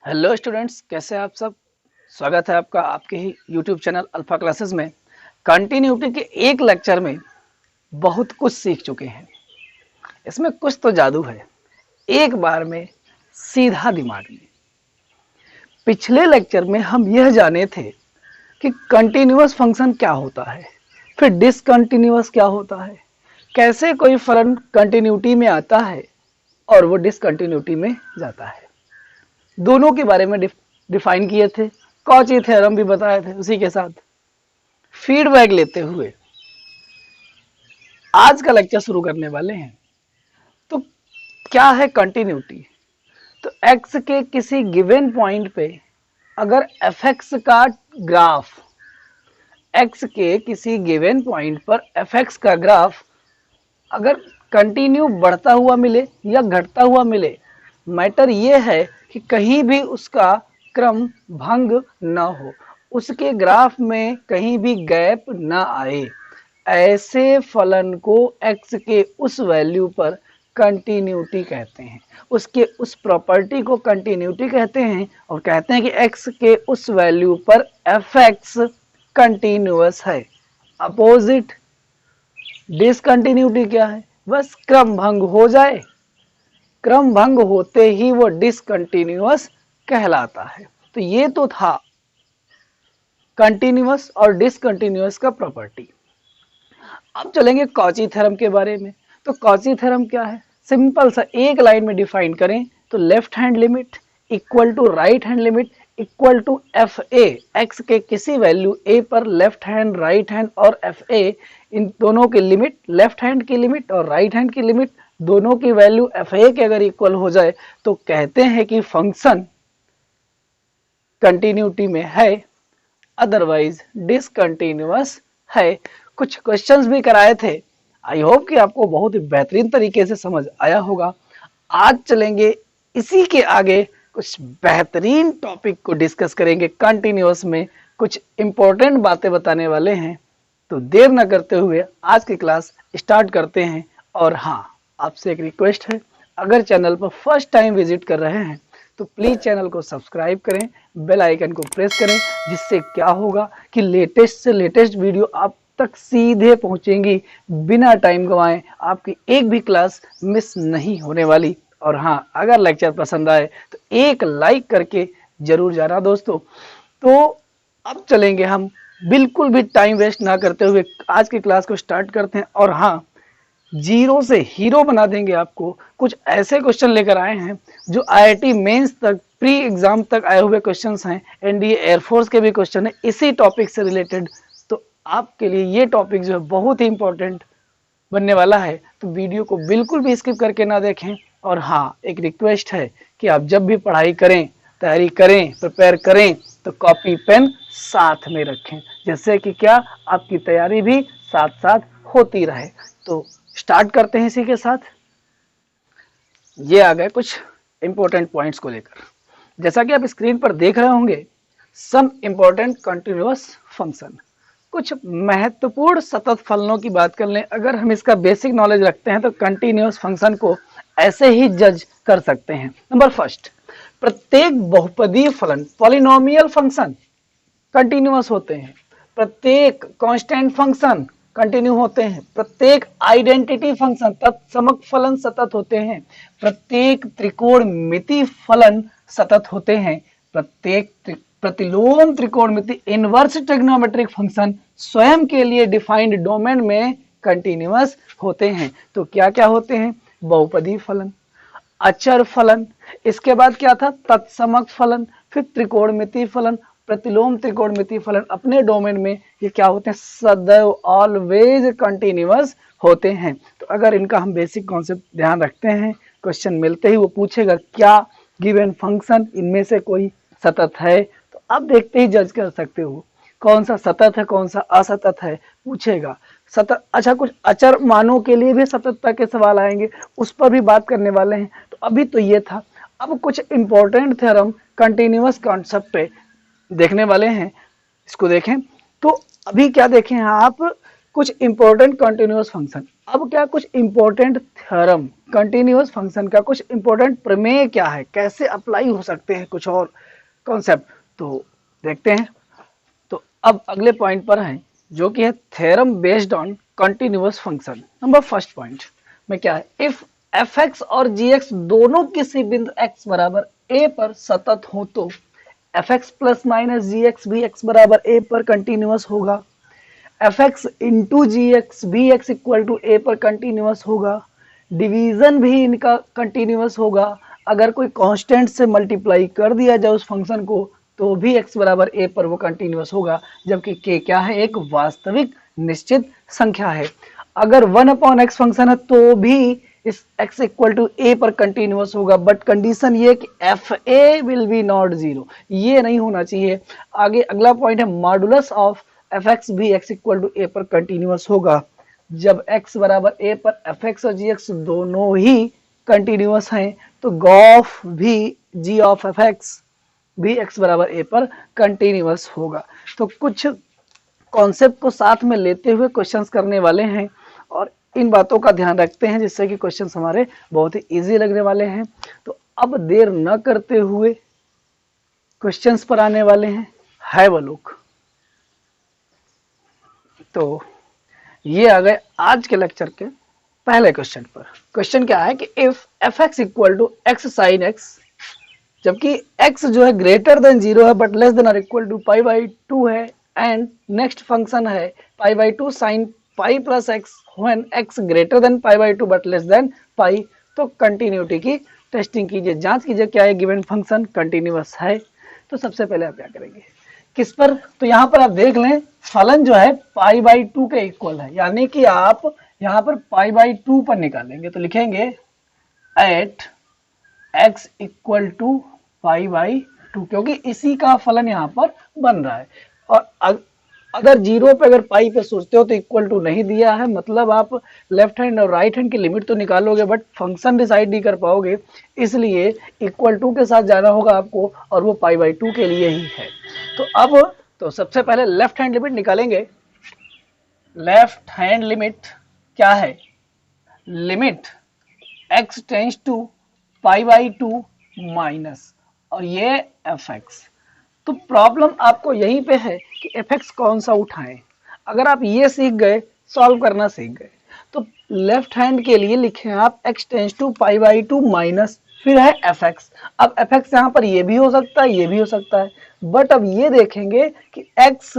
Hello students, कैसे हैं आप सब। स्वागत है आपका आपके ही यूट्यूब चैनल अल्फा क्लासेस में। कंटिन्यूटी के एक लेक्चर में बहुत कुछ सीख चुके हैं। इसमें कुछ तो जादू है, एक बार में सीधा दिमाग में। पिछले लेक्चर में हम यह जाने थे कि कंटिन्यूअस फंक्शन क्या होता है, फिर डिसकंटिन्यूअस क्या होता है, कैसे कोई फलन कंटिन्यूटी में आता है और वो डिसकंटिन्यूटी में जाता है। दोनों के बारे में डिफाइन किए थे, कॉची थ्योरम भी बताए थे। उसी के साथ फीडबैक लेते हुए आज का लेक्चर शुरू करने वाले हैं। तो क्या है कंटिन्यूटी? तो एक्स के किसी गिवन पॉइंट पे अगर एफ एक्स का ग्राफ, एक्स के किसी गिवन पॉइंट पर एफ एक्स का ग्राफ अगर कंटिन्यू बढ़ता हुआ मिले या घटता हुआ मिले, मैटर ये है कि कहीं भी उसका क्रम भंग ना हो, उसके ग्राफ में कहीं भी गैप ना आए, ऐसे फलन को x के उस वैल्यू पर कंटिन्यूटी कहते हैं। उसके उस प्रॉपर्टी को कंटिन्यूटी कहते हैं और कहते हैं कि x के उस वैल्यू पर fx कंटिन्यूअस है। अपोजिट डिसकंटिन्यूटी क्या है? बस क्रम भंग हो जाए, क्रम भंग होते ही वो डिसकंटिन्यूअस कहलाता है। तो ये तो था कंटिन्यूअस और डिसकंटिन्यूअस का प्रॉपर्टी। अब चलेंगे कॉची थ्योरम के बारे में। तो कॉची थ्योरम क्या है? सिंपल सा एक लाइन में डिफाइन करें तो left hand limit equal to right hand limit equal to f a. X के किसी वैल्यू ए पर लेफ्ट हैंड, राइट हैंड और एफ ए, इन दोनों की लिमिट, लेफ्ट हैंड की लिमिट और राइट हैंड की लिमिट, दोनों की वैल्यू एफ ए के अगर इक्वल हो जाए तो कहते हैं कि फंक्शन कंटिन्यूटी में है, अदरवाइज डिसकंटिन्यूअस है। कुछ क्वेश्चंस भी कराए थे। आई होप कि आपको बहुत ही बेहतरीन तरीके से समझ आया होगा। आज चलेंगे इसी के आगे, कुछ बेहतरीन टॉपिक को डिस्कस करेंगे। कंटिन्यूअस में कुछ इंपॉर्टेंट बातें बताने वाले हैं। तो देर न करते हुए आज की क्लास स्टार्ट करते हैं। और हाँ, आपसे एक रिक्वेस्ट है, अगर चैनल पर फर्स्ट टाइम विजिट कर रहे हैं तो प्लीज चैनल को सब्सक्राइब करें, बेल आइकन को प्रेस करें, जिससे क्या होगा कि लेटेस्ट से लेटेस्ट वीडियो आप तक सीधे पहुंचेंगी बिना टाइम गंवाए। आपकी एक भी क्लास मिस नहीं होने वाली। और हाँ, अगर लेक्चर पसंद आए तो एक लाइक करके जरूर जाना दोस्तों। तो अब चलेंगे हम, बिल्कुल भी टाइम वेस्ट ना करते हुए आज की क्लास को स्टार्ट करते हैं। और हाँ, जीरो से हीरो बना देंगे आपको। कुछ ऐसे क्वेश्चन लेकर आए हैं जो आईआईटी मेंस तक, प्री एग्जाम तक आए हुए क्वेश्चंस हैं, एनडीए एयरफोर्स के भी क्वेश्चन है इसी टॉपिक से रिलेटेड। तो आपके लिए ये टॉपिक जो है बहुत ही इंपॉर्टेंट बनने वाला है। तो वीडियो को बिल्कुल भी स्किप करके ना देखें। और हाँ, एक रिक्वेस्ट है कि आप जब भी पढ़ाई करें, तैयारी करें, प्रिपेयर करें तो कॉपी पेन साथ में रखें, जिससे कि क्या आपकी तैयारी भी साथ साथ होती रहे। तो स्टार्ट करते हैं इसी के साथ। ये आ गए कुछ इंपॉर्टेंट पॉइंट्स को लेकर। जैसा कि आप स्क्रीन पर देख रहे होंगे, सम इंपॉर्टेंट कंटिन्यूअस फंक्शन। कुछ महत्वपूर्ण सतत फलनों की बात कर लें, अगर हम इसका बेसिक नॉलेज रखते हैं तो कंटिन्यूअस फंक्शन को ऐसे ही जज कर सकते हैं। नंबर फर्स्ट, प्रत्येक बहुपदीय फलन, पॉलिनोमियल फंक्शन कंटिन्यूअस होते हैं। प्रत्येक कांस्टेंट फंक्शन कंटिन्यू होते हैं। प्रत्येक आइडेंटिटी फंक्शन, तत्समक फलन सतत होते हैं। प्रत्येक त्रिकोणमिति फलन सतत होते हैं। प्रत्येक प्रतिलोम त्रिकोणमिति इनवर्स ट्रिग्नोमेट्रिक फंक्शन स्वयं के लिए डिफाइंड डोमेन में कंटिन्यूअस होते हैं। तो क्या क्या होते हैं? बहुपदी फलन, अचर फलन, इसके बाद क्या था? तत्समक फलन, फिर त्रिकोणमिति फलन, प्रतिलोम त्रिकोणमिति फलन। अपने डोमेन में ये क्या होते हैं? सदैव, ऑलवेज कंटिन्यूअस होते हैं। तो अगर इनका हम बेसिक कॉन्सेप्ट ध्यान रखते हैं, क्वेश्चन मिलते ही वो पूछेगा क्या गिवन फंक्शन इनमें से कोई सतत है, तो आप देखते ही जज कर सकते हो कौन सा सतत है कौन सा असतत है, पूछेगा। सतत, अच्छा, कुछ अचर मानों के लिए भी सततता के सवाल आएंगे, उस पर भी बात करने वाले हैं। तो अभी तो ये था। अब कुछ इंपॉर्टेंट थ्योरम कंटिन्यूअस कॉन्सेप्ट पे देखने वाले हैं, इसको देखें। तो अभी क्या देखें आप? कुछ इंपॉर्टेंट कंटिन्यूअस फंक्शन। अब क्या कुछ इंपॉर्टेंट थ्योरम, कंटिन्यूअस फंक्शन का कुछ इंपॉर्टेंट प्रमेय क्या है, कैसे अप्लाई हो सकते हैं कुछ और कॉन्सेप्ट, तो देखते हैं। तो अब अगले पॉइंट पर हैं जो कि है theorem based on continuous function. Number first point में क्या है, इफ एफ एक्स और जी एक्स दोनों किसी बिंदु एक्स बराबर ए पर सतत हो तो एफ एक्स प्लस माइनस जी एक्स भी एक्स बराबर ए पर कंटिन्यूअस होगा, एफ एक्स इंटू जी एक्स भी एक्स इक्वल टू ए पर कंटिन्यूअस होगा, डिवीजन भी इनका कंटिन्यूअस होगा, अगर कोई कांस्टेंट से मल्टीप्लाई कर दिया जाए उस फंक्शन को तो भी x बराबर a पर वो कंटिन्यूअस होगा, जबकि k क्या है, एक वास्तविक निश्चित संख्या है। अगर 1/x फंक्शन है तो भी इस x इक्वल टू a पर कंटिन्यूअस होगा, बट कंडीशन ये कि F A will be not zero, ये नहीं होना चाहिए। आगे अगला पॉइंट है मॉडुलस ऑफ एफ एक्स भी x इक्वल टू a पर कंटिन्यूअस होगा। जब x बराबर a पर एफ एक्स और जी एक्स दोनों ही कंटिन्यूअस हैं तो गॉफ भी g ऑफ एफ एक्स भी x बराबर a पर कंटिन्यूअस होगा। तो कुछ कॉन्सेप्ट को साथ में लेते हुए क्वेश्चंस करने वाले हैं और इन बातों का ध्यान रखते हैं जिससे कि क्वेश्चंस हमारे बहुत ही इजी लगने वाले हैं। तो अब देर न करते हुए क्वेश्चंस पर आने वाले हैं, है वो लोग। तो ये आ गए आज के लेक्चर के पहले क्वेश्चन पर। क्वेश्चन क्या है कि if f x equal to x sine x, जबकि x जो है ग्रेटर देन 0 है बट लेस देन और इक्वल टू पाई बाई 2 है, एंड नेक्स्ट फंक्शन है pi by 2 sine pi plus x when x greater than pi by 2 but less than pi. तो continuity की testing कीजिए, जांच कीजिए क्या है गिवन फंक्शन कंटिन्यूअस है। तो सबसे पहले आप क्या करेंगे किस पर, तो यहाँ पर आप देख लें फलन जो है पाई बाई 2 के इक्वल है, यानी कि आप यहाँ पर पाई बाई 2 पर निकालेंगे तो लिखेंगे at x equal to pi by 2, क्योंकि इसी का फलन यहाँ पर बन रहा है। और अगर जीरो पे अगर पाई पे सोचते हो तो इक्वल टू नहीं दिया है, मतलब आप लेफ्ट हैंड और राइट हैंड की लिमिट तो निकालोगे बट फंक्शन डिसाइड नहीं कर पाओगे, इसलिए इक्वल टू के साथ जाना होगा आपको और वो पाई बाई 2 के लिए ही है। तो अब तो सबसे पहले लेफ्ट हैंड लिमिट निकालेंगे। लेफ्ट हैंड लिमिट क्या है, limit x tends to pi by 2 minus और ये एफ एक्स। तो प्रॉब्लम आपको यहीं पे है कि एफ एक्स कौन सा उठाएं। अगर आप ये सीख गए, सॉल्व करना सीख गए, तो लेफ्ट हैंड के लिए लिखें आप x tends to pi by 2 minus फिर है एफ एक्स। अब एफ एक्स यहाँ पर ये भी हो सकता है, ये भी हो सकता है, बट अब ये देखेंगे कि x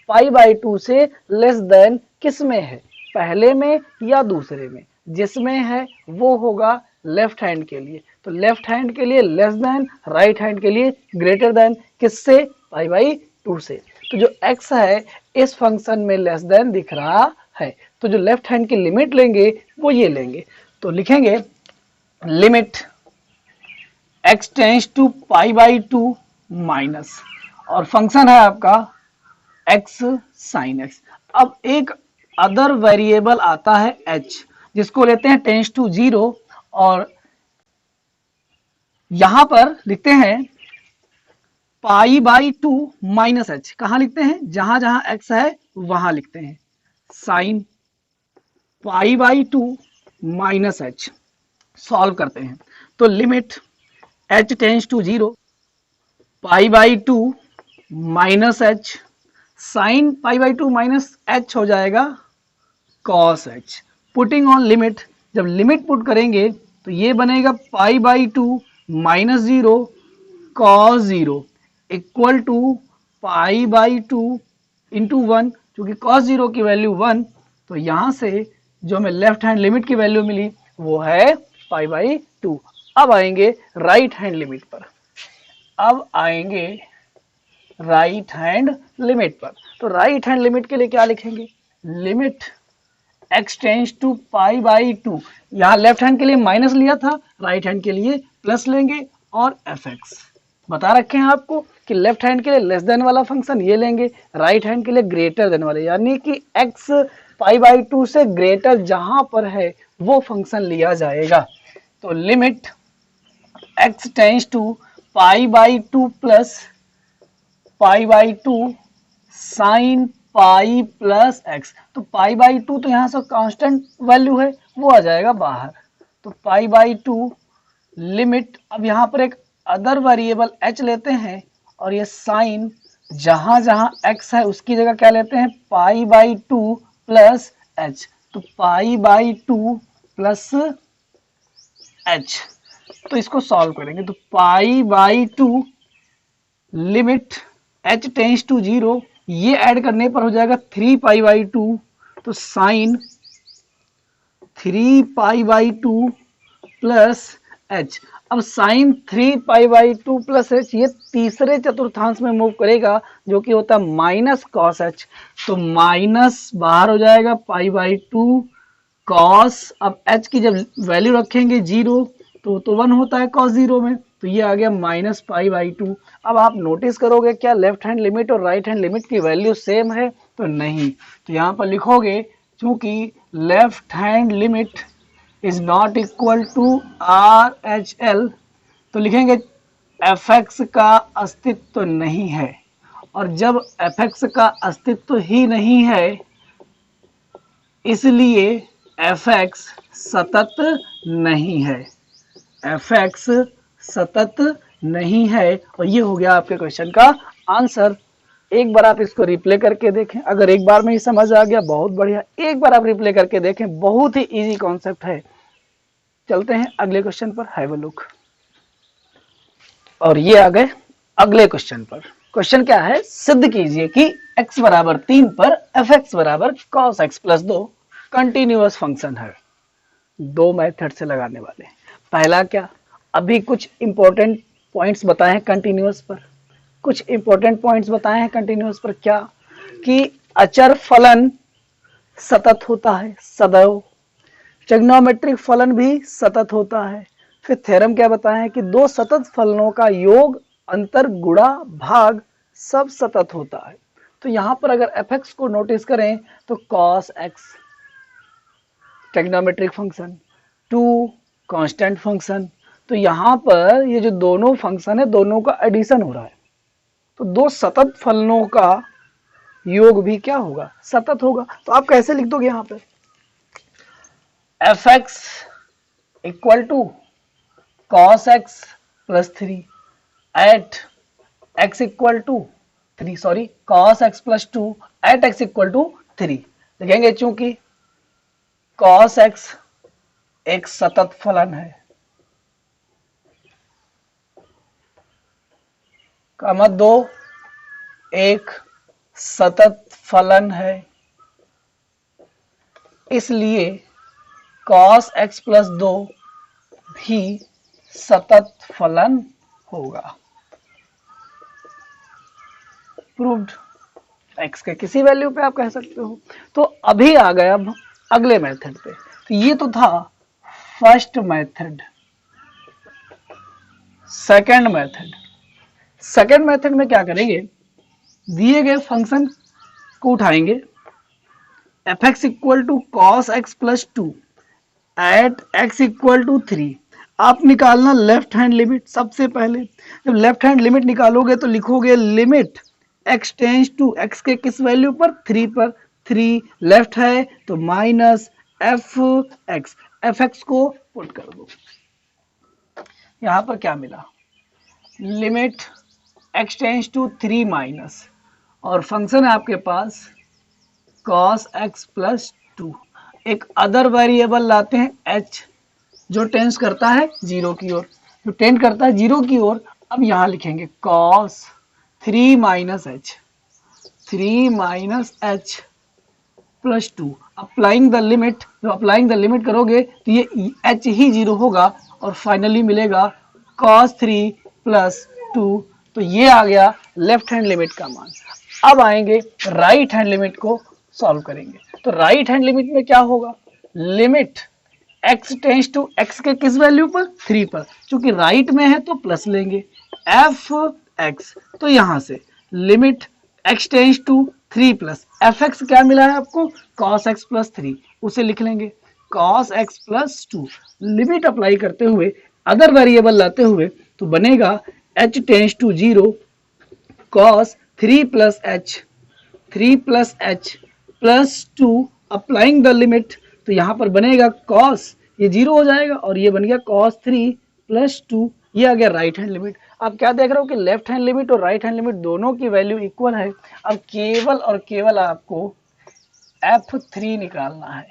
पाई बाई 2 से लेस देन किस में है, पहले में या दूसरे में। जिसमें है वो होगा लेफ्ट हैंड के लिए, तो लेफ्ट हैंड के लिए लेस देन, राइट हैंड के लिए ग्रेटर देन, किससे, पाई बाई 2 से। तो जो x है इस फंक्शन में लेस देन दिख रहा है, तो जो लेफ्ट हैंड की लिमिट लेंगे वो ये लेंगे। तो लिखेंगे limit x tends to pi by 2 minus और फंक्शन है आपका x साइन x। अब एक अदर वेरिएबल आता है h, जिसको लेते हैं टेंस टू 0 और यहां पर लिखते हैं पाई बाई 2 माइनस एच। कहां लिखते हैं, जहां जहां x है वहां लिखते हैं sine pi by 2 minus h. Solve करते हैं तो limit h tends to 0 pi by 2 minus h sine pi by 2 minus h हो जाएगा cos h. Putting on limit, जब लिमिट पुट करेंगे तो ये बनेगा pi by 2 minus 0 cos 0 equal to pi by 2 into 1, क्योंकि कॉस 0 की वैल्यू 1, तो यहां से जो हमें लेफ्ट हैंड लिमिट की वैल्यू मिली वो है पाई बाई 2। अब आएंगे राइट हैंड लिमिट पर, अब आएंगे राइट हैंड लिमिट पर। तो राइट हैंड लिमिट के लिए क्या लिखेंगे, limit x tends to pi by 2, यहाँ लेफ्ट हैंड के लिए माइनस लिया था, राइट हैंड के लिए प्लस लेंगे और एफ एक्स बता रखे हैं आपको कि लेफ्ट हैंड के लिए लेस देन वाला फंक्शन ये लेंगे, राइट हैंड के लिए ग्रेटर देन वाले, यानी कि x पाई बाई 2 से ग्रेटर जहां पर है वो फंक्शन लिया जाएगा। तो limit x tends to pi by 2 plus pi by 2 sine pi plus x. तो पाई बाई टू तो यहाँ से कांस्टेंट वैल्यू है, वो आ जाएगा बाहर। तो पाई बाई टू लिमिट, अब यहाँ पर एक अदर वेरिएबल h लेते हैं और ये साइन जहां जहां x है उसकी जगह क्या लेते हैं, pi by two plus h. तो pi by two plus h, तो इसको सॉल्व करेंगे। तो pi by two limit h tends to 0, ये ऐड करने पर हो जाएगा 3 पाई बाई टू। तो sine 3 pi by two plus h. अब sine 3 pi by two plus h ये तीसरे चतुर्थांश में मूव करेगा जो कि होता है माइनस कॉस एच। तो माइनस बाहर हो जाएगा पाई बाई टू कॉस, अब एच की जब वैल्यू रखेंगे 0 तो 1 होता है कॉस 0 में, तो ये आ गया माइनस पाई बाई टू। अब आप नोटिस करोगे क्या लेफ्ट हैंड लिमिट और राइट हैंड लिमिट की वैल्यू सेम है, तो नहीं। तो यहाँ पर लिखोगे चूंकि left hand limit is not equal to R H L, तो लिखेंगे एफ एक्स का अस्तित्व नहीं है। और जब एफ एक्स का अस्तित्व ही नहीं है इसलिए एफ एक्स सतत नहीं है, एफ एक्स सतत नहीं है। और ये हो गया आपके क्वेश्चन का आंसर। एक बार आप इसको रिप्ले करके देखें, अगर एक बार में ही समझ आ गया बहुत बढ़िया, एक बार आप रिप्ले करके देखें, बहुत ही इजी कॉन्सेप्ट है। चलते हैं अगले क्वेश्चन पर, हैव अ लुक। और ये आ गए अगले क्वेश्चन पर। क्वेश्चन क्या है, सिद्ध कीजिए कि x बराबर 3 पर fx बराबर cos x plus 2 continuous function है। दो मेथड से लगाने वाले। पहला क्या, अभी कुछ इंपॉर्टेंट पॉइंट्स बताए हैं कंटिन्यूअस पर, कुछ इंपॉर्टेंट पॉइंट्स बताए हैं कंटिन्यूअस पर, क्या कि अचर फलन सतत होता है सदैव, ट्रिग्नोमेट्रिक फलन भी सतत होता है। फिर थ्योरम क्या बताया है कि दो सतत फलनों का योग अंतर गुणा भाग सब सतत होता है। तो यहां पर अगर fx को नोटिस करें तो cos x trigonometric function, 2 constant function. तो यहां पर ये जो दोनों फंक्शन है दोनों का एडिशन हो रहा है, तो दो सतत फलनों का योग भी क्या होगा, सतत होगा। तो आप कैसे लिख दोगे यहां पर, f x equal to cos x plus 3 at x equal to 3, sorry cos x plus 2 at x equal to 3 लिखेंगे, चूंकि कॉस एक्स एक सतत फलन है, कॉमा 2 एक सतत फलन है, इसलिए cos x प्लस 2 भी सतत फलन होगा। प्रूव्ड, x के किसी वैल्यू पे आप कह सकते हो। तो अभी आ गया अब अगले मेथड पे। तो ये तो था first method. Second method, second method में क्या करेंगे, दिए गए फंक्शन को उठाएंगे, f x equal to cos x plus 2 at x equal to 3। आप निकालना लेफ्ट हैंड लिमिट। सबसे पहले जब लेफ्ट हैंड लिमिट निकालोगे तो लिखोगे limit x tends to x के किस वैल्यू पर, 3 पर। 3 लेफ्ट है तो माइनस एफ एक्स को पुट कर दो। यहां पर क्या मिला, limit x tends to 3 minus, और फंक्शन है आपके पास cos x प्लस 2। एक अदर वेरिएबल लाते हैं h जो टेंस करता है 0 की ओर, जो टेंड करता है 0 की ओर। अब यहां लिखेंगे cos 3 minus h, 3 minus h plus 2। Applying the limit, जो अप्लाइंग द लिमिट करोगे तो ये h ही 0 होगा और फाइनली मिलेगा cos 3 प्लस 2। तो ये आ गया लेफ्ट हैंड लिमिट का मान। अब आएंगे राइट हैंड लिमिट को सॉल्व करेंगे। तो राइट हैंड लिमिट में क्या होगा, limit x tends to x के किस वैल्यू पर, 3 पर। चूंकि राइट में है तो प्लस लेंगे एफ एक्स, तो यहां से limit x tends to 3 plus f x क्या मिला है आपको, cos x प्लस 3, उसे लिख लेंगे cos x plus 2। Limit apply करते हुए अदर वेरिएबल लाते हुए तो बनेगा h tends to 0 cos 3 plus h 3 plus h plus 2 applying the limit, तो यहाँ पर बनेगा कॉस, ये 0 हो जाएगा और ये बन गया cos 3 प्लस 2, ये आ गया राइट हैंड लिमिट। आप क्या देख रहे हो कि लेफ्ट हैंड लिमिट और राइट हैंड लिमिट दोनों की वैल्यू इक्वल है। अब केवल और केवल आपको F3 निकालना है।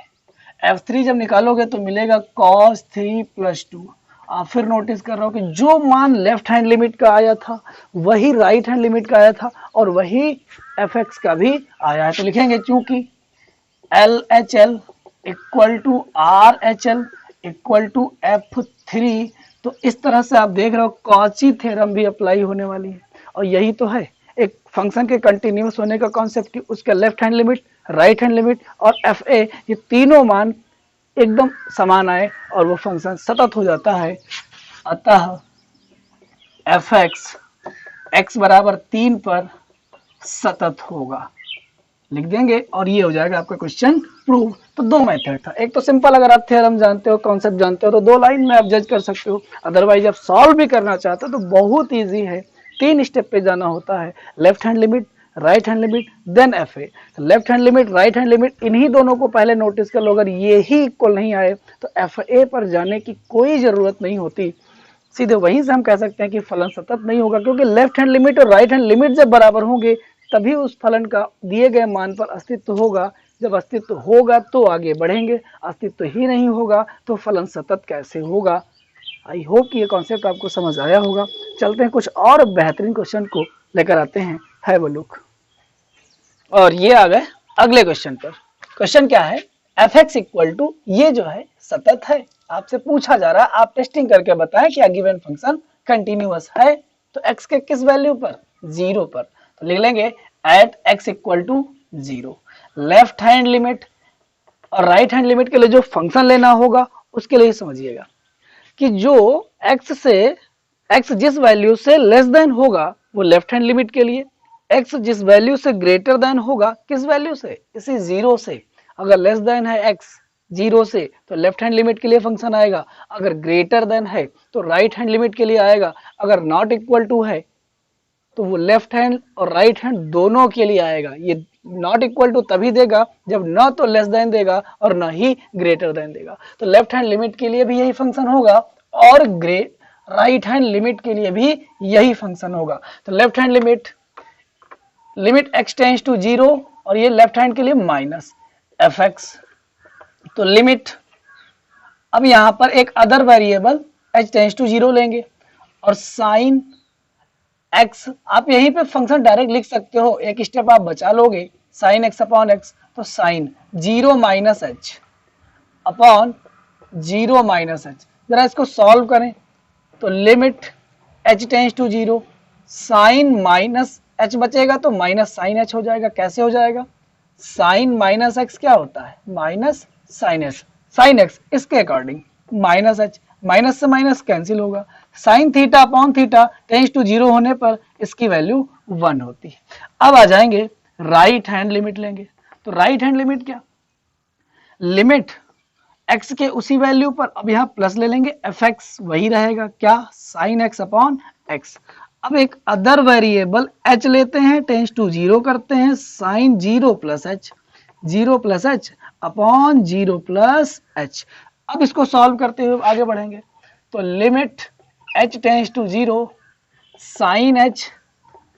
F3 जब निकालोगे तो मिलेगा cos 3 प्लस 2। आप फिर नोटिस कर रहे हो कि जो मान लेफ्ट हैंड लिमिट का आया था वही राइट हैंड लिमिट का आया था और वही fx का भी आया है। तो लिखेंगे चूंकि LHL equal to RHL equal to F3, तो इस तरह से आप देख रहे हो कॉची थ्योरम भी अप्लाई होने वाली है। और यही तो है एक फंक्शन के कंटिन्यूअस होने का कॉन्सेप्ट, कि उसका left hand limit, right hand limit और FA ये तीनों मान एकदम समान आए और वो फंक्शन सतत हो जाता है। अतः fx x बराबर 3 पर सतत होगा, लिख देंगे और ये हो जाएगा आपका क्वेश्चन प्रूव। तो दो मेथड था, एक तो सिंपल, अगर आप थ्योरम जानते हो, कॉन्सेप्ट जानते हो तो 2 लाइन में आप जज कर सकते हो। अदरवाइज आप सॉल्व भी करना चाहते हो तो बहुत इजी है, 3 स्टेप पे जाना होता है, left hand limit, right hand limit, then FA। Left hand limit, right hand limit, इन्हीं दोनों को पहले नोटिस कर लो। अगर ये ही इक्वल नहीं आए तो FA पर जाने की कोई जरूरत नहीं होती, सीधे वहीं से हम कह सकते हैं कि फलन सतत नहीं होगा, क्योंकि लेफ्ट हैंड लिमिट और राइट हैंड लिमिट जब बराबर होंगे तभी उस फलन का दिए गए मान पर अस्तित्व होगा। जब अस्तित्व होगा तो आगे बढ़ेंगे, अस्तित्व ही नहीं होगा तो फलन सतत कैसे होगा। आई होप कि ये कॉन्सेप्ट आपको समझ आया होगा। चलते हैं कुछ और बेहतरीन क्वेश्चन को लेकर आते हैं, है वो लुक। और ये आ गए अगले क्वेश्चन पर। क्वेश्चन क्या है, fx इक्वल टू, ये जो है सतत है, आपसे पूछा जा रहा है आप टेस्टिंग करके बताएं क्या गिवन फंक्शन कंटिन्यूअस है। तो x के किस वैल्यू पर, 0 पर, तो लिख लेंगे at x equal to 0। Left hand limit और राइट हैंड लिमिट के लिए जो फंक्शन लेना होगा उसके लिए समझिएगा कि जो x जिस वैल्यू से लेस देन होगा वो लेफ्ट हैंड लिमिट के लिए, x जिस वैल्यू से ग्रेटर देन होगा, किस वैल्यू से, इसी 0 से। अगर लेस देन है x 0 से तो लेफ्ट हैंड लिमिट के लिए फंक्शन आएगा, अगर ग्रेटर देन है तो राइट हैंड लिमिट के लिए आएगा, अगर नॉट इक्वल टू है तो वो लेफ्ट हैंड और राइट हैंड दोनों के लिए आएगा। ये नॉट इक्वल टू तभी देगा जब न तो लेस देन देगा और न ही ग्रेटर देन देगा। तो लेफ्ट हैंड लिमिट के लिए भी यही फंक्शन होगा और राइट हैंड लिमिट के लिए भी यही फंक्शन होगा। तो left hand limit x tends to 0 और ये लेफ्ट हैंड के लिए माइनस fx। तो लिमिट, अब यहां पर एक other variable h tends to 0 लेंगे और साइन x, आप यहीं पे फंक्शन डायरेक्ट लिख सकते हो, एक स्टेप आप बचा लोगे, साइन x अपॉन x, तो sine 0 minus h upon 0 minus h। जरा इसको सॉल्व करें तो limit h tends to 0, sine minus h बचेगा तो माइनस साइन h हो जाएगा। कैसे हो जाएगा, साइन माइनस x क्या होता है, minus sine h, sine x इसके अकॉर्डिंग माइनस h, माइनस से माइनस कैंसिल होगा, sine theta upon theta tends to 0 होने पर इसकी वैल्यू 1 होती है। अब आ जाएंगे राइट हैंड लिमिट लेंगे। तो राइट हैंड लिमिट क्या, लिमिट x के उसी वैल्यू पर, अब यहाँ प्लस ले लेंगे, fx वही रहेगा क्या, साइन x अपॉन x। अब एक अदर वेरिएबल h लेते हैं, टेंड्स टू 0 करते हैं, sine 0 plus h, 0 plus h upon 0 plus h। अब इसको सॉल्व करते हुए आगे बढ़ेंगे तो limit h tends to 0, sine h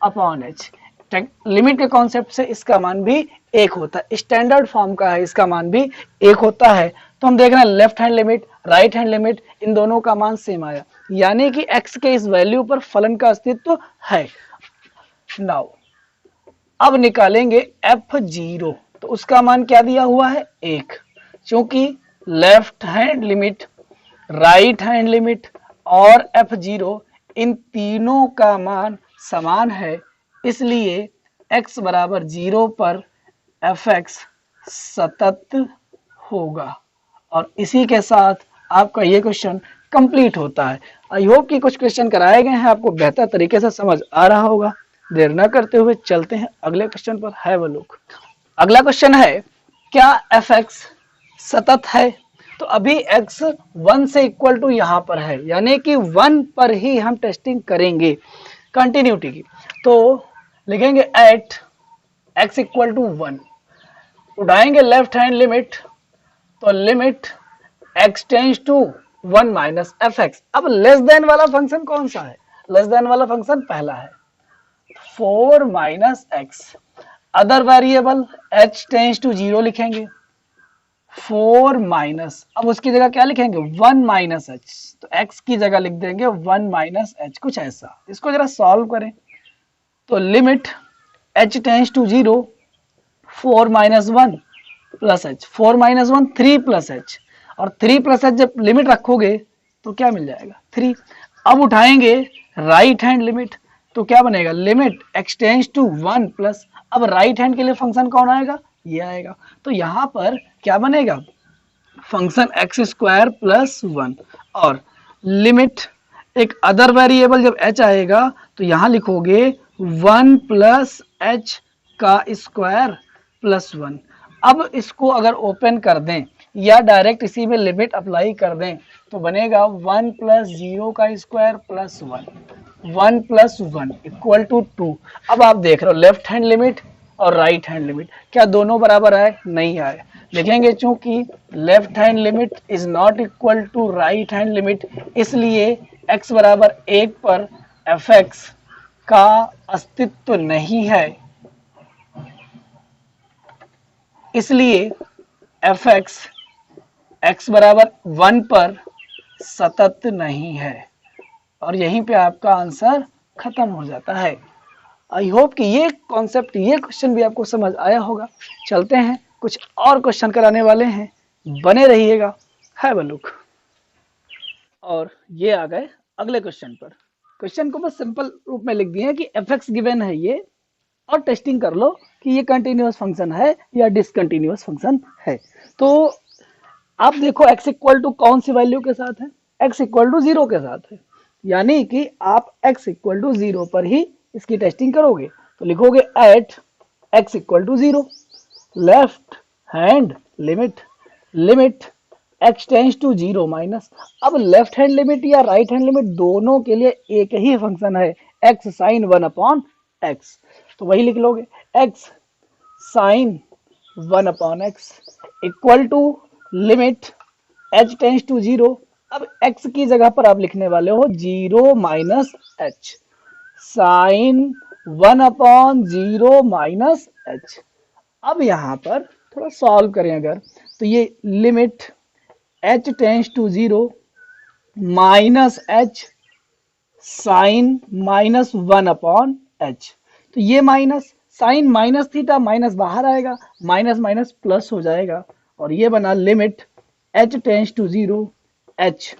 upon h। Limit के कॉन्सेप्ट से इसका मान भी 1 होता है, स्टैंडर्ड फॉर्म का है, इसका मान भी 1 होता है। तो हम देख रहे हैं left hand limit, right hand limit, इन दोनों का मान सेम आया, यानी कि x के इस वैल्यू पर फलन का अस्तित्व है। नाउ अब निकालेंगे f0, तो उसका मान क्या दिया हुआ है, 1। क्योंकि left hand limit, right hand limit और f0 इन तीनों का मान समान है, इसलिए x बराबर 0 पर fx सतत होगा। और इसी के साथ आपका ये क्वेश्चन कंप्लीट होता है। आई होप कि कुछ क्वेश्चन कराए गए हैं आपको बेहतर तरीके से समझ आ रहा होगा। देर न करते हुए चलते हैं अगले क्वेश्चन पर, है वो लोग। अगला क्वेश्चन है, क्या fx सतत है। तो अभी x 1 से इक्वल टू यहाँ पर है, यानी कि 1 पर ही हम टेस्टिंग करेंगे कंटिन्यूटी की। तो लिखेंगे एट x इक्वल टू 1, उठाएंगे लेफ्ट हैंड लिमिट, तो limit x tends to 1 minus f x. अब लेस देन वाला फंक्शन कौन सा है? लेस देन वाला फंक्शन पहला है, 4 minus x. Other variable h tends to 0 लिखेंगे, 4 माइनस, अब उसकी जगह क्या लिखेंगे? 1 माइनस एच, तो x की जगह लिख देंगे 1 माइनस एच, कुछ ऐसा। इसको जरा सॉल्व करें, तो limit h tends to 0, 4 minus 1 plus h, 4 minus 1 3 plus h, और 3 प्लस एच जब लिमिट रखोगे तो क्या मिल जाएगा? 3। अब उठाएंगे राइट हैंड लिमिट, तो क्या बनेगा? Limit x tends to 1 plus, अब राइट हैंड के लिए फंक्शन कौन आएगा? ये आएगा। तो यहां पर क्या बनेगा? फंक्शन एक्स स्क्वायर प्लस 1, और लिमिट एक अदर वेरिएबल जब h आएगा तो यहां लिखोगे 1 प्लस एच का स्क्वायर प्लस 1। अब इसको अगर ओपन कर दें या डायरेक्ट इसी में लिमिट अप्लाई कर दें तो बनेगा 1 प्लस 0 का square plus 1, 1 plus 1 equal to 2। अब आप देख रहे हो लेफ्ट हैंड लिमिट और राइट हैंड लिमिट, क्या दोनों बराबर आए? नहीं आए। लिखेंगे चूंकि left hand limit is not equal to right hand limit, इसलिए x बराबर 1 पर एफ एक्स का अस्तित्व नहीं है, इसलिए एफ एक्स एक्स बराबर 1 पर सतत नहीं है, और यहीं पे आपका आंसर खत्म हो जाता है। आई होप कि ये कॉन्सेप्ट, ये क्वेश्चन भी आपको समझ आया होगा। चलते हैं, कुछ और क्वेश्चन कराने वाले हैं, बने रहिएगा। है बलूक। और ये आ गए अगले क्वेश्चन पर। क्वेश्चन को बस सिंपल रूप में लिख दिए कि एफ एक्स गिवन है ये, और टेस्टिंग कर लो कि ये कंटिन्यूअस फंक्शन है या डिसकंटिन्यूअस फंक्शन है। तो आप देखो x इक्वल टू कौन सी वैल्यू के साथ है? x इक्वल टू 0 के साथ है, यानी कि आप x इक्वल टू 0 पर ही इसकी टेस्टिंग करोगे। तो लिखोगे at x equal to 0, left hand limit, limit x tends to 0 minus, अब लेफ्ट हैंड लिमिट या राइट हैंड लिमिट दोनों के लिए एक ही फंक्शन है, x साइन 1 अपॉन x, तो वही लिख लोगे x sine 1 upon x equal to limit h tends to 0। अब x की जगह पर आप लिखने वाले हो 0 minus h, sine 1 upon 0 minus h। अब यहां पर थोड़ा सॉल्व करें अगर, तो ये limit h tends to 0 minus h sine minus 1 upon h, तो ये minus sine minus theta minus बाहर आएगा, माइनस माइनस प्लस हो जाएगा, और ये बना limit h tends to 0 h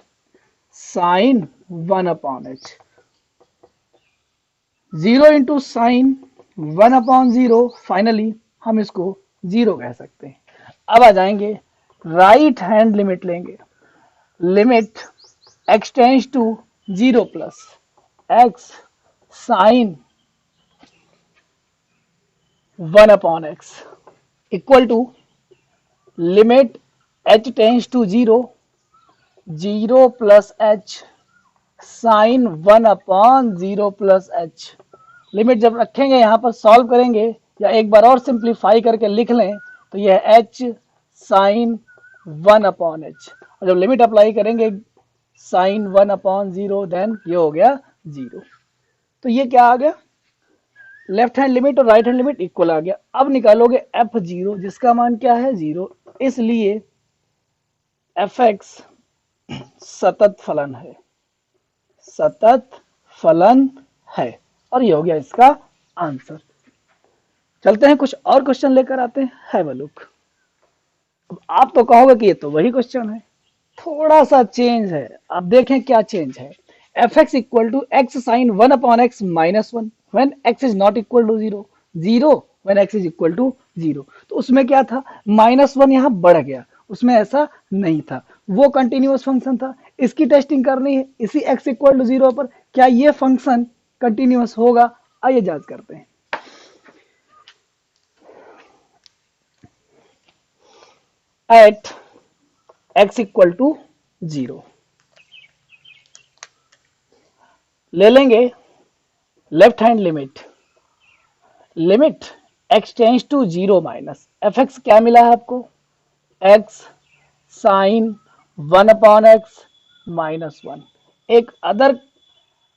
sine 1 upon h, 0 into sine 1 upon 0, finally हम इसको 0 कह सकते हैं। अब आ जाएंगे राइट हैंड लिमिट लेंगे, limit x tends to 0 plus x sine 1 upon x equal to limit h tends to 0, 0 plus h sine 1 upon 0 plus h। Limit जब रखेंगे यहां पर सॉल्व करेंगे या एक बार और सिंप्लीफाई करके लिख लें तो यह h साइन 1 अपॉन h, और जब लिमिट अप्लाई करेंगे साइन 1 अपॉन 0, देन ये हो गया 0। तो ये क्या आ गया? लेफ्ट हैंड लिमिट और राइट हैंड लिमिट इक्वल आ गया। अब निकालोगे f0 जिसका मान क्या है? 0, इसलिए एफ एक्स सतत फलन है, सतत फलन है, और ये हो गया इसका आंसर। चलते हैं कुछ और क्वेश्चन लेकर आते हैं। है बलूक। अब आप तो कहोगे कि ये तो वही क्वेश्चन है, थोड़ा सा चेंज है। अब देखें क्या चेंज है। F x equal to x sine 1 upon x minus 1 when x is not equal to 0, 0 when x is equal to 0। तो उसमें क्या था? -1 यहाँ बढ़ गया, उसमें ऐसा नहीं था, वो कंटिन्यूअस फंक्शन था। इसकी टेस्टिंग करनी है इसी x इक्वल टू 0 पर, क्या ये फंक्शन कंटिन्यूअस होगा? आइए जांच करते हैं। एट x इक्वल टू 0 ले लेंगे left hand limit, limit x tends to 0 minus f x क्या मिला है आपको, x साइन 1/x -1। एक अदर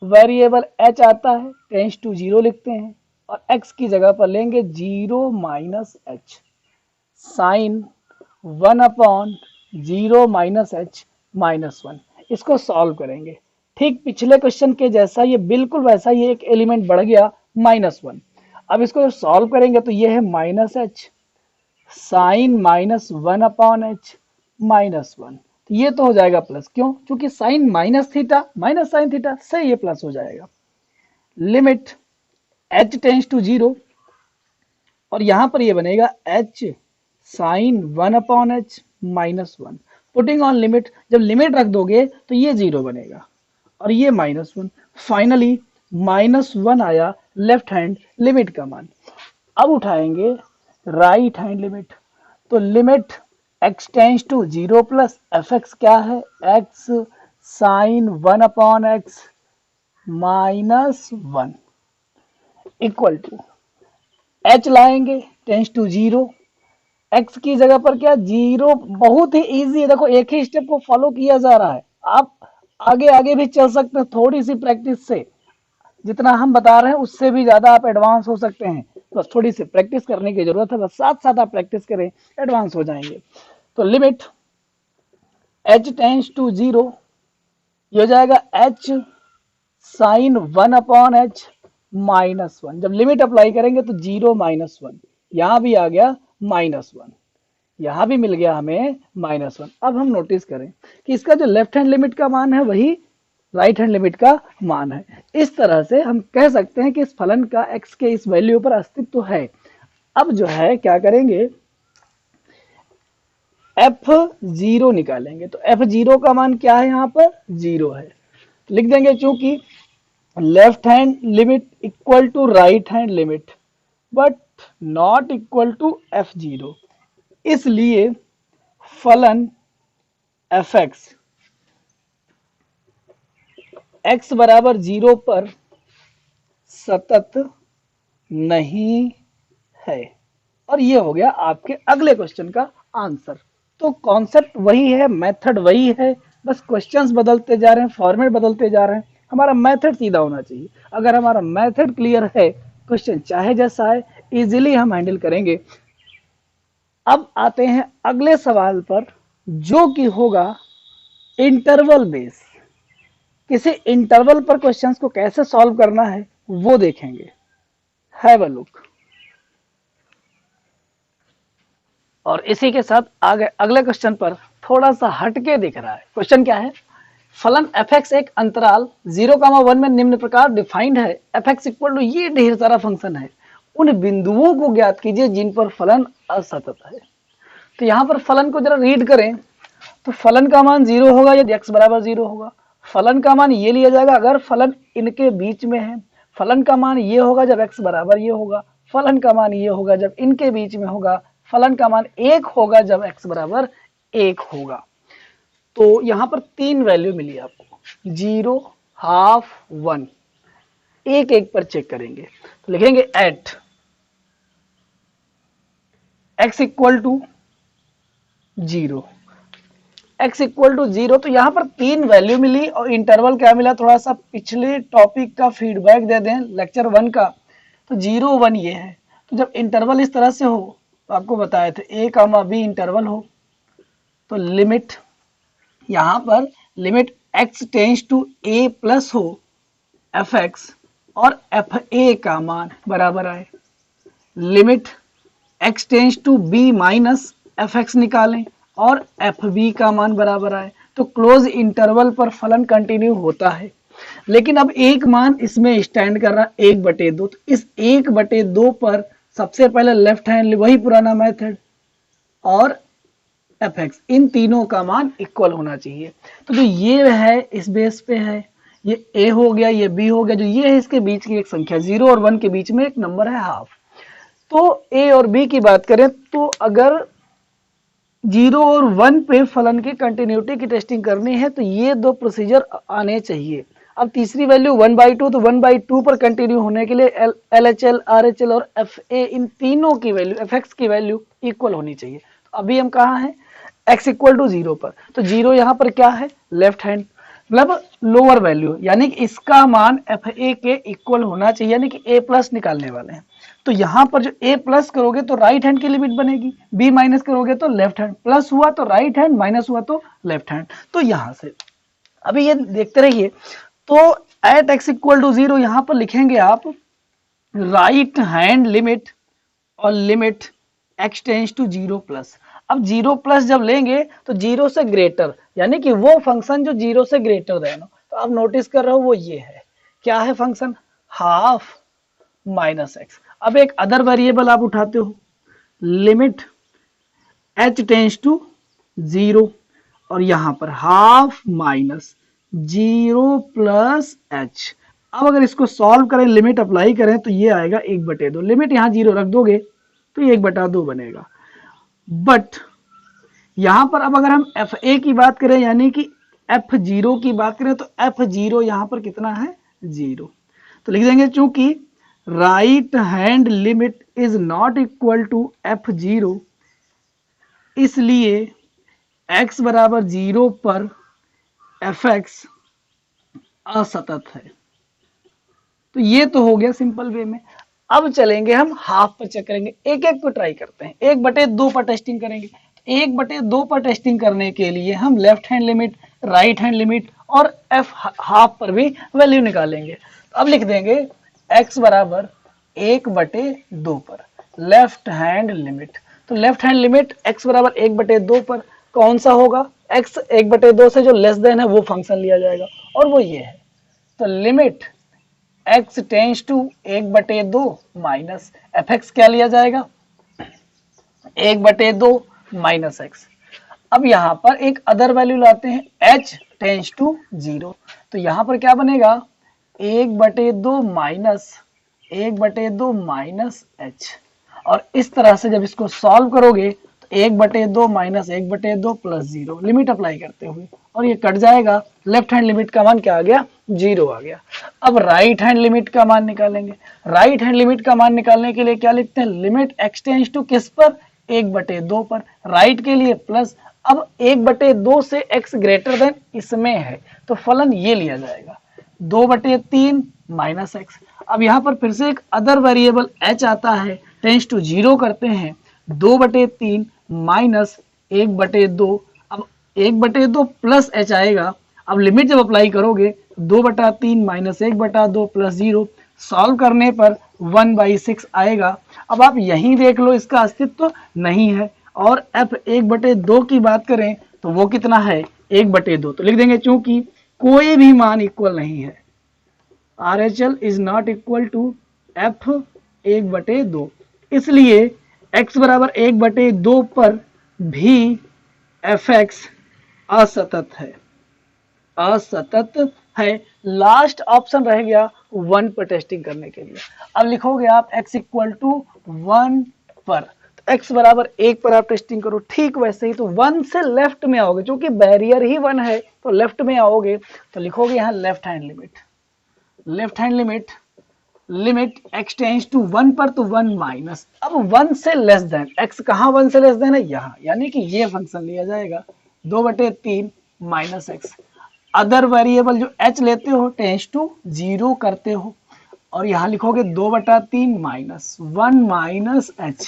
वेरिएबल h आता है, टेंस टू 0 लिखते हैं और x की जगह पर लेंगे 0 minus h sine 1/0 minus h -1। इसको सॉल्व करेंगे, ठीक पिछले क्वेश्चन के जैसा ये बिल्कुल वैसा ही एक एलिमेंट बढ़ गया -1। अब इसको जब सॉल्व करेंगे तो ये है -h साइन -1/h -1। तो ये तो हो जाएगा प्लस, क्यों, क्योंकि sine minus theta minus sine theta से ये प्लस हो जाएगा। लिमिट h टेंस टू 0 और यहां पर ये बनेगा h sine 1/h -1। Putting on limit, जब लिमिट रख दोगे तो ये 0 बनेगा और ये -1। फाइनली -1 आया लेफ्ट हैंड लिमिट का मान। अब उठाएंगे राइट हैंड लिमिट, तो limit x tends to 0 plus f x क्या है, x sine 1/x -1 equal to h लाएंगे टेंस टू 0, x की जगह पर क्या 0। बहुत ही इजी है, देखो एक ही स्टेप को फॉलो किया जा रहा है, आप आगे आगे भी चल सकते हैं थोड़ी सी प्रैक्टिस से। जितना हम बता रहे हैं उससे भी ज्यादा आप एडवांस हो सकते हैं, बस थोड़ी सी प्रैक्टिस करने की जरूरत है, बस साथ साथ आप प्रैक्टिस करें एडवांस हो जाएंगे। तो लिमिट h टेंस टू 0 ये हो जाएगा h साइन 1/h -1। जब लिमिट अप्लाई करेंगे तो 0 -1, यहां भी आ गया -1, यहां भी मिल गया हमें -1। अब हम नोटिस करें कि इसका जो लेफ्ट हैंड लिमिट का मान है वही राइट हैंड लिमिट का मान है। इस तरह से हम कह सकते हैं कि इस फलन का x के इस वैल्यू पर अस्तित्व है। अब जो है क्या करेंगे, f0 निकालेंगे, तो f0 का मान क्या है, यहाँ पर 0 है, लिख देंगे चूंकि left hand limit equal to right hand limit but not equal to f0, इसलिए फलन fx x बराबर 0 पर सतत नहीं है। और ये हो गया आपके अगले क्वेश्चन का आंसर। तो कॉन्सेप्ट वही है, मेथड वही है, बस क्वेश्चंस बदलते जा रहे हैं, फॉर्मेट बदलते जा रहे हैं, हमारा मेथड सीधा होना चाहिए। अगर हमारा मेथड क्लियर है, क्वेश्चन चाहे जैसा है इजीली हम हैंडल करेंगे। अब आते हैं अगले सवाल पर, जो कि होगा इंटरवल बेस। किसी इंटरवल पर क्वेश्चंस को कैसे सॉल्व करना है वो देखेंगे। Have a look. और इसी के साथ आगे अगले क्वेश्चन पर थोड़ा सा हटके दिख रहा है। क्वेश्चन क्या है, फलन fx एक अंतराल 0,1 में निम्न प्रकार डिफाइंड है। fx इक्वल टू ये ढेर सारा फंक्शन है, उन बिंदुओं को ज्ञात कीजिए जिन पर फलन असतत है। तो यहाँ पर फलन को जरा रीड करें, तो फलन का मान 0 होगा यदि x बराबर 0 होगा। फलन का मान ये लिया जाएगा अगर फलन इनके बीच में है। फलन का मान ये होगा जब x बराबर ये होगा। फलन का मान ये होगा जब इनके बीच में होगा। फलन का मान 1 होगा जब x बराबर 1 होगा। तो यहाँ पर 3 वैल्यू मिली आपको, 0, हाफ, 1। एक एक पर चेक करेंगे, तो लिखेंगे at x equal to 0, x equal to 0। तो यहाँ पर 3 वैल्यू मिली और इंटरवल क्या मिला, थोड़ा सा पिछले टॉपिक का फीडबैक दे दें लेक्चर 1 का। तो 0, 1 ये है। तो जब इंटरवल इस तरह से हो, तो आपको बताए थे a, b इंटरवल हो, तो लिमिट यहाँ पर limit x tends to a plus हो fx और fa का मान बराबर आए। Limit x tends to b minus fx निकालें और fb का मान बराबर आए। तो क्लोज इंटरवल पर फलन कंटिन्यू होता है, लेकिन अब एक मान इसमें स्टैंड कर रहा है 1/2। तो इस 1/2 पर सबसे पहले लेफ्ट हैंड वही पुराना मेथड और fx, इन तीनों का मान इक्वल होना चाहिए। तो जो ये है इस बेस पे है, ये a हो गया, ये b हो गया, जो ये है इसके बीच की एक संख्या 0 और 1 के बीच में एक नंबर है हाफ। तो a और b की बात करें तो अगर 0 और 1 पे फलन की कंटिन्यूटी की टेस्टिंग करनी है तो ये दो प्रोसीजर आने चाहिए। अब तीसरी वैल्यू 1/2, तो 1/2 पर कंटिन्यू होने के लिए LHL, RHL और FA इन तीनों की वैल्यू, fx की वैल्यू इक्वल होनी चाहिए। तो अभी हम कहाँ हैं, x इक्वल टू 0 पर, तो 0 यहाँ पर क्या है, लेफ्ट हैंड, मतलब लोअर वैल्यू, यानी कि इसका मान FA के इक्वल होना चाहिए, यानी कि A प्लस निकालने वाले हैं। तो यहाँ पर जो A प्लस करोगे तो राइट हैंड की लिमिट बनेगी, B माइनस करोगे तो लेफ्ट हैंड, प्लस हुआ तो राइट हैंड, माइनस हुआ तो लेफ्ट हैंड। तो यहाँ से अभी ये देखते रहिए, तो एट x इक्वल टू 0 यहाँ पर लिखेंगे आप राइट हैंड लिमिट और limit x tends to 0 plus. अब 0 प्लस जब लेंगे तो 0 से ग्रेटर, यानी कि वो फंक्शन जो 0 से ग्रेटर देन हो। तो आप नोटिस कर रहे हो वो ये है, क्या है फंक्शन, हाफ माइनस एक्स। अब एक अदर वेरिएबल आप उठाते हो, लिमिट h टेंस टू 0 और यहां पर हाफ माइनस 0 प्लस h। अब अगर इसको सॉल्व करें, लिमिट अप्लाई करें तो ये आएगा 1/2, लिमिट यहां 0 रख दोगे तो ये 1/2 बनेगा। बट यहां पर अब अगर हम FA की बात करें, यानी कि F0 की बात करें, तो F0 यहां पर कितना है, 0। तो लिख देंगे चूंकि right hand limit is not equal to F0, इसलिए x बराबर 0 पर fx असतत है। तो ये तो हो गया सिंपल वे में। अब चलेंगे हम हाफ पर चेक करेंगे, एक एक को ट्राई करते हैं। 1/2 पर टेस्टिंग करेंगे। 1/2 पर टेस्टिंग करने के लिए हम left hand limit, right hand limit और f हाफ पर भी वैल्यू निकालेंगे। अब लिख देंगे x बराबर 1/2 पर लेफ्ट हैंड लिमिट। तो लेफ्ट हैंड लिमिट x बराबर 1/2 पर कौन सा होगा, x 1/2 से जो लेस देन है वो फंक्शन लिया जाएगा और वो ये है। तो limit x tends to 1/2 minus fx क्या लिया जाएगा, 1/2 माइनस x। अब यहाँ पर एक अदर वैल्यू लाते हैं, h टेंस टू 0। तो यहाँ पर क्या बनेगा, 1/2 माइनस 1/2 माइनस h। और इस तरह से जब इसको सॉल्व करोगे तो 1/2 माइनस 1/2 प्लस 0, लिमिट अप्लाई करते हुए, और ये कट जाएगा। लेफ्ट हैंड लिमिट का मान क्या आ गया, 0 आ गया। अब राइट हैंड लिमिट का मान निकालेंगे। राइट हैंड लिमिट का मान निकालने के लिए क्या लिखते हैं, लिमिट x टेंस टू किस पर, 1/2 पर, राइट के लिए प्लस। अब 1/2 से x ग्रेटर देन इसमें है तो फलन ये लिया जाएगा, 2/3 माइनस एक्स। अब यहाँ पर फिर से एक अदर वेरिएबल h आता है, टेंस टू 0 करते हैं, 2/3 माइनस 1/2। अब 1/2 प्लस h आएगा। अब लिमिट जब अप्लाई करोगे 2/3 माइनस 1/2 प्लस 0, सॉल्व करने पर 1/6 आएगा। अब आप यहीं देख लो इसका अस्तित्व नहीं है। और f 1/2 की बात करें तो वो कितना है, 1/2। तो लिख देंगे चूंकि कोई भी मान इक्वल नहीं है, RHL is not equal to f 1/2, इसलिए x बराबर 1/2 पर भी fx असतत है, असतत है। लास्ट ऑप्शन रह गया 1 पर टेस्टिंग करने के लिए। अब लिखोगे आप x इक्वल टू 1 पर, तो x बराबर 1 पर आप टेस्टिंग करो। ठीक वैसे ही तो 1 से लेफ्ट में आओगे, क्योंकि बैरियर ही 1 है तो लेफ्ट में आओगे तो लिखोगे यहाँ left hand limit, left hand limit, limit x tends to 1 पर, तो 1 माइनस। अब 1 से लेस देन, x कहाँ 1 से लेस देन है, यहाँ, यानी कि ये फंक्शन लिया जाएगा, 2/3 माइनस x। अदर वेरिएबल जो h लेते हो टेंस टू 0 करते हो और यहाँ लिखोगे 2/3 minus 1 minus h।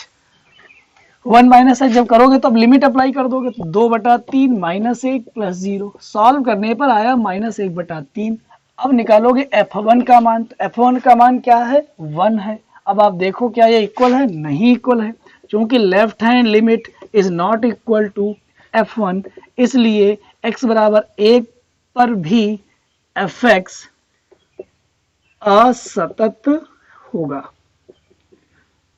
1 minus h जब करोगे तो अब लिमिट अप्लाई कर दोगे तो 2/3 माइनस 1 प्लस 0, सॉल्व करने पर आया माइनस 1/3। अब निकालोगे f1 का मान, तो f1 का मान क्या है, 1 है। अब आप देखो क्या ये इक्वल है, नहीं इक्वल है, क्योंकि left hand limit is not equal to f1, इसलिए x बराबर 1 पर भी fx असतत होगा,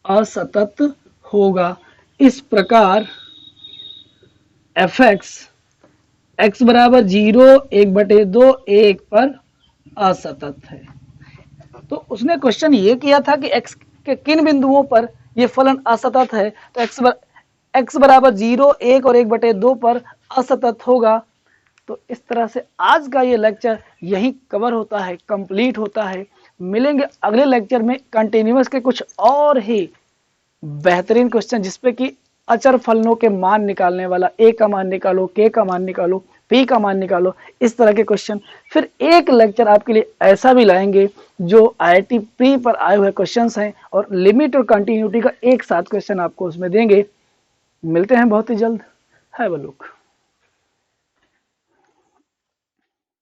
असतत होगा। इस प्रकार fx x बराबर 0, 1/2, 1 पर असतत है। तो उसने क्वेश्चन ये किया था कि x के किन बिंदुओं पर ये फलन असतत है, तो x बराबर 0, 1 और 1/2 पर असतत होगा। तो इस तरह से आज का ये लेक्चर यही कवर होता है, कंप्लीट होता है। मिलेंगे अगले लेक्चर में कंटिन्यूअस के कुछ और ही बेहतरीन क्वेश्चन, जिसपे कि अचर फलनों के मान निकालने वाला, ए का मान निकालो, के का मान निकालो, पी का मान निकालो, इस तरह के क्वेश्चन। फिर एक लेक्चर आपके लिए ऐसा भी लाएंगे जो IIT प्री पर आए हुए क्वेश्चंस हैं और लिमिट और कंटिन्यूटी का एक साथ क्वेश्चन आपको उसमें देंगे। मिलते हैं बहुत ही जल्द। Have a look.